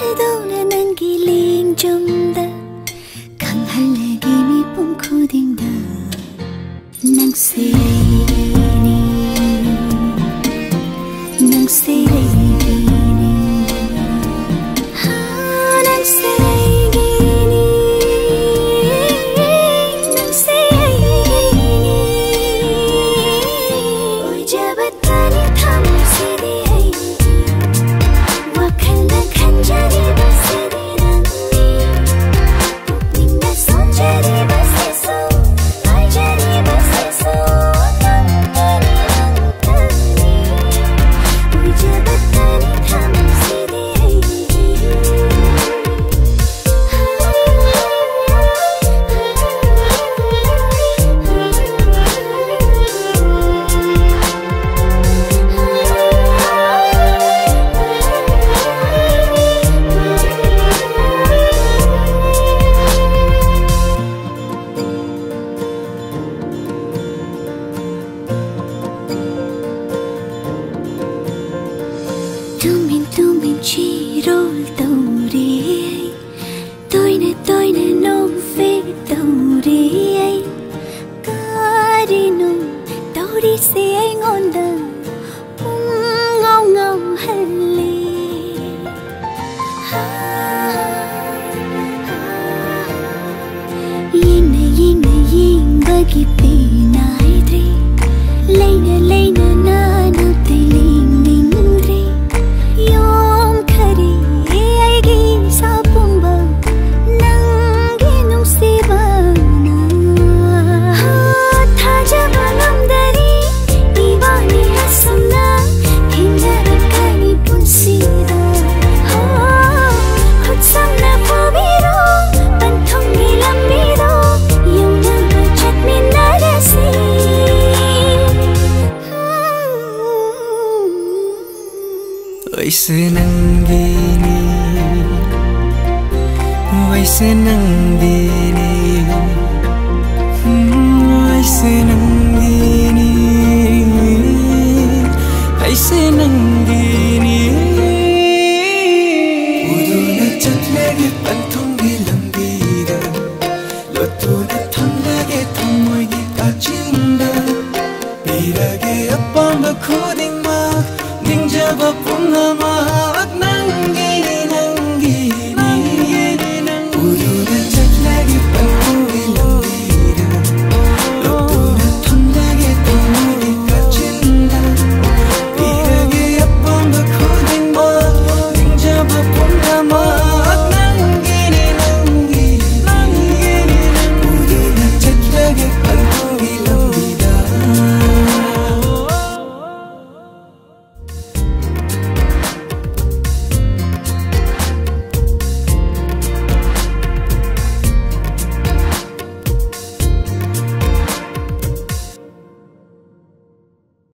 그동안 안길린 좀 더 강할래기니 뽕코딩다 낭세기니 낭세기니 낭세기니 낭세기니 오이제부터니 탐스리 와칼나 간절히 바스리라니 ning đã sống jadi bahasa ai jadi bahasa nangani nangani uja batani thaman sidi tumin chirol tauri toine nong fe tauri karinu tauri se ai ngonda ngau halle yin bagi pinai dre leina nanu tiling dre yom khari aigi sapumba nangi nusiba na thaja banamdari diwani hasna hindarakani punsida khutsamna pabiro panthongi lambiro yona chatminarasi वैसे नंगीनी वैसे नंगीनी वैसे नंगीनी वैसे नंगीनी